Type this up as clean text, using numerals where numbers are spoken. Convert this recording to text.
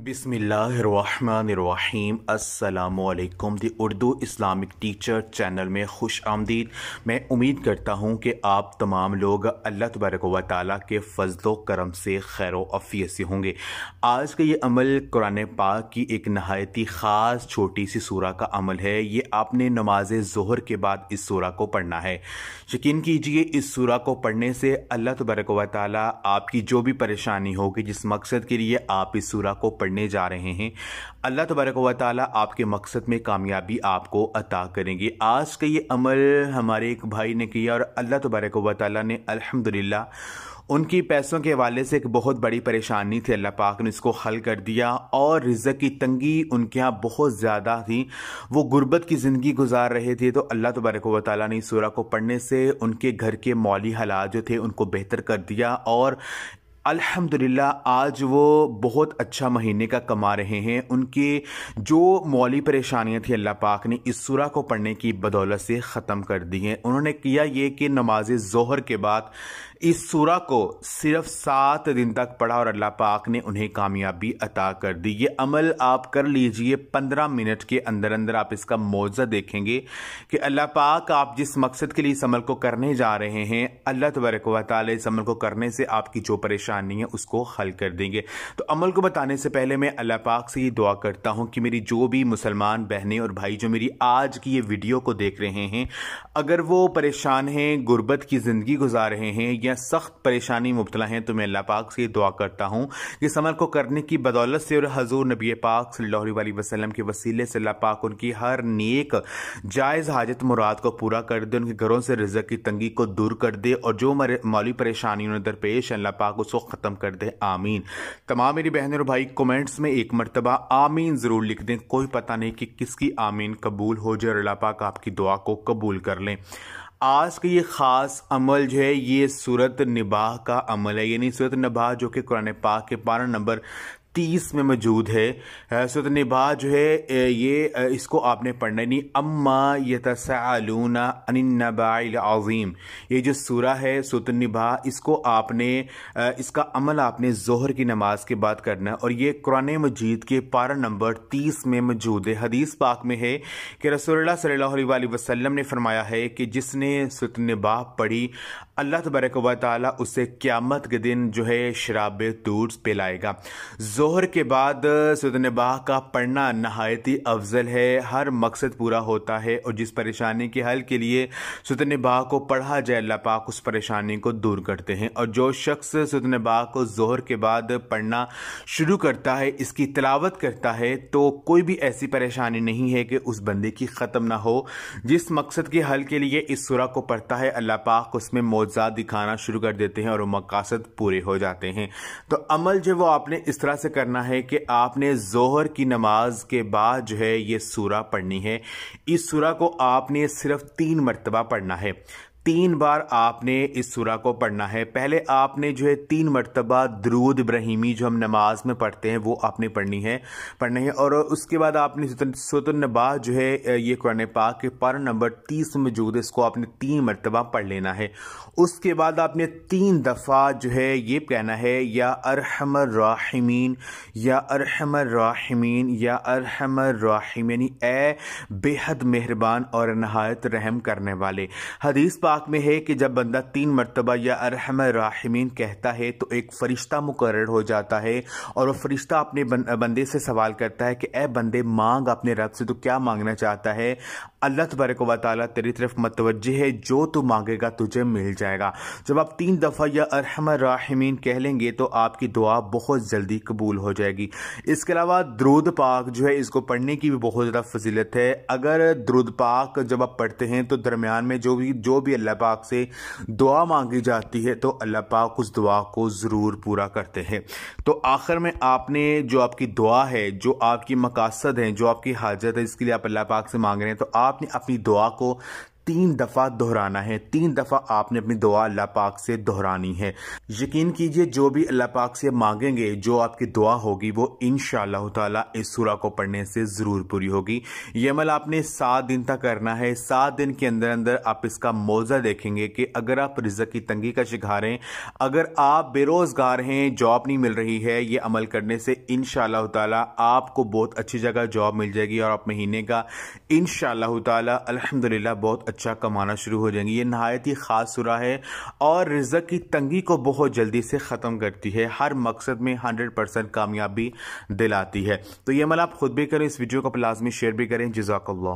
बिस्मिल्लाहिर्रहमानिर्रहीम अस्सलामुअलैकुम। दी Urdu Islamic teacher channel में खुश आमदीद। मैं उम्मीद करता हूँ कि आप तमाम लोग अल्लाह तबारक व तआला के फ़ज़्ल करम से खैर आफ़ियत से होंगे। आज का ये अमल कुरान पाक की एक नहायती ख़ास छोटी सी सूरा का अमल है। ये आपने नमाज ज़ोहर के बाद इस सूरा को पढ़ना है। यकीन कीजिए इस सूरा को पढ़ने से अल्लाह तबारक व तआला आपकी जो भी परेशानी होगी, जिस मकसद के लिए आप इस सूरा को पढ़ने जा रहे हैं, अल्लाह तबारक व तआला आपके मकसद में कामयाबी आपको अता करेंगे। आज का ये अमल हमारे एक भाई ने किया और अल्लाह तबारक व तआला ने अल्हम्दुलिल्लाह उनकी पैसों के हवाले से एक बहुत बड़ी परेशानी थी, अल्लाह पाक ने इसको हल कर दिया और रिज़्क़ की तंगी उनके यहाँ बहुत ज़्यादा थी। वो गुर्बत की ज़िंदगी गुजार रहे थे, तो अल्लाह तबारक व तआला ने इस सूरा को पढ़ने से उनके घर के मौली हालात जो थे उनको बेहतर कर दिया और अल्हम्दुलिल्लाह आज वो बहुत अच्छा महीने का कमा रहे हैं। उनके जो मौली परेशानियां थी अल्लाह पाक ने इस सूरा को पढ़ने की बदौलत से ख़त्म कर दी हैं। उन्होंने किया ये कि नमाज ज़ोहर के बाद इस सूरा को सिर्फ 7 दिन तक पढ़ा और अल्लाह पाक ने उन्हें कामयाबी अता कर दी। ये अमल आप कर लीजिए, 15 मिनट के अंदर अंदर आप इसका मौज़ा देखेंगे कि अल्लाह पाक आप जिस मकसद के लिए इस अमल को करने जा रहे हैं, अल्लाह तबारक व तआला इस अमल को करने से आपकी जो परेशानी है उसको हल कर देंगे। तो अमल को बताने से पहले मैं अल्लाह पाक से ये दुआ करता हूँ कि मेरी जो भी मुसलमान बहनें और भाई जो मेरी आज की ये वीडियो को देख रहे हैं, अगर वो परेशान हैं, गुर्बत की ज़िंदगी गुजार रहे हैं या सख्त परेशानी मुब्तला हैं, तो मैं अल्लाह पाक से दुआ करता हूँ कि इस अमल को करने की बदौलत से और हजूर नबी पाक सल्लल्लाहु अलैहि वसल्लम के वसीले से अल्लाह पाक उनकी हर नेक जायज़ हाजत मुराद को पूरा कर दे, उनके घरों से रिज़्क़ की तंगी को दूर कर दे और जो मौली परेशानी उन्हें दरपेश अल्लाह पाक उसको ख़त्म कर दे। आमीन। तमाम मेरी बहनें और भाई कमेंट्स में एक मरतबा आमीन ज़रूर लिख दें। कोई पता नहीं कि किसकी आमीन कबूल हो जाए और अल्लाह पाक आपकी दुआ को कबूल कर लें। आज का ये ख़ास अमल जो है ये सूरत निबाह का अमल है, यानी सूरत निबाह जो कि कुरान पाक के पारा नंबर 30 में मौजूद है। सूरत निबाह जो है ये इसको आपने पढ़ना नहीं। अम्मा यतसाअलूना अनिन नबाइल अज़ीम, ये जो सूरा है सूरत निबाह, इसको आपने इसका अमल आपने ज़ोहर की नमाज के बाद करना है और ये कुरान मजीद के पारा नंबर 30 में मौजूद है। हदीस पाक में है कि रसूलुल्लाह सल्लल्लाहु अलैहि वसल्लम ने फरमाया है कि जिसने सूरत निबाह पढ़ी, अल्लाह तबारक व तआला उसे क़यामत के दिन जो है शराब दूध पिलाएगा। ज़ोहर के बाद सूरत निबाह का पढ़ना नहायती अफजल है, हर मकसद पूरा होता है और जिस परेशानी के हल के लिए सूरत निबाह को पढ़ा जाए, अल्लाह पाक उस परेशानी को दूर करते हैं। और जो शख्स सूरत निबाह को ज़ोहर के बाद पढ़ना शुरू करता है, इसकी तिलावत करता है, तो कोई भी ऐसी परेशानी नहीं है कि उस बंदे की ख़त्म ना हो। जिस मकसद के हल के लिए इस सूरा को पढ़ता है, अल्लाह पाक उसमें मौज़ात दिखाना शुरू कर देते हैं और वो मकासद पूरे हो जाते हैं। तो अमल जो वो आपने इस तरह से करना है कि आपने ज़ोहर की नमाज के बाद जो है ये सूरा पढ़नी है। इस सूरा को आपने सिर्फ 3 मरतबा पढ़ना है। 3 बार आपने इस सूरा को पढ़ना है। पहले आपने जो है 3 मरतबा दरूद इब्राहिमी जो हम नमाज में पढ़ते हैं वो आपने पढ़नी है और उसके बाद आपने सूरत निबाह जो है ये कुरान पाक के पारा नंबर 30 में मौजूद है, इसको आपने 3 मरतबा पढ़ लेना है। उसके बाद आपने 3 दफ़ा जो है ये कहना है, या अरहमर राहिमीन, या अरहमर राहिमीन, या अरहमर राहिमीन, ए बेहद मेहरबान और नहायत रहम करने वाले। हदीस पाक में है कि जब बंदा 3 मरतबा या अरहमर राहिमीन कहता है तो एक फ़रिश्ता मुकर्रर हो जाता है और वो फ़रिश्ता अपने बंदे से सवाल करता है कि ए बंदे, मांग अपने रब से, तो क्या मांगना चाहता है? अल्लाह तबारक व तआला तेरी तरफ मतवज्जे है, जो तू मांगेगा तुझे मिल जाएगा। जब आप 3 दफ़ा या अरहमर राहिमीन कह लेंगे तो आपकी दुआ बहुत जल्दी कबूल हो जाएगी। इसके अलावा दरूद पाक जो है इसको पढ़ने की भी बहुत ज़्यादा फजीलत है। अगर दरूद पाक जब आप पढ़ते हैं तो दरमियान में जो भी अल्लाह पाक से दुआ मांगी जाती है तो अल्लाह पाक उस दुआ को ज़रूर पूरा करते हैं। तो आखिर में आपने जो आपकी दुआ है, जो आपकी मकासद हैं, जो आपकी हाजत है, इसके लिए आप अल्लाह पाक से मांग रहे हैं, तो आपने अपनी दुआ को 3 दफ़ा दोहराना है। 3 दफ़ा आपने अपनी दुआ अल्लाह पाक से दोहरानी है। यकीन कीजिए जो भी अल्लाह पाक से मांगेंगे, जो आपकी दुआ होगी वो इंशाअल्लाह ताला इस सूरा को पढ़ने से ज़रूर पूरी होगी। ये अमल आपने 7 दिन तक करना है। 7 दिन के अंदर अंदर आप इसका मौजा देखेंगे कि अगर आप रिज़्क़ की तंगी का शिकार हैं, अगर आप बेरोज़गार हैं, जॉब नहीं मिल रही है, ये अमल करने से इंशाअल्लाह ताला आपको बहुत अच्छी जगह जॉब मिल जाएगी और आप महीने का इंशाअल्लाह ताला अल्हम्दुलिल्लाह बहुत अच्छा कमाना शुरू हो जाएंगे। ये नहायत ही ख़ास सूरा है और रिज़्क़ की तंगी को बहुत जल्दी से ख़त्म करती है, हर मकसद में 100% कामयाबी दिलाती है। तो ये अमल आप खुद भी करें, इस वीडियो को लाज़मी शेयर भी करें। जज़ाकल्लाह।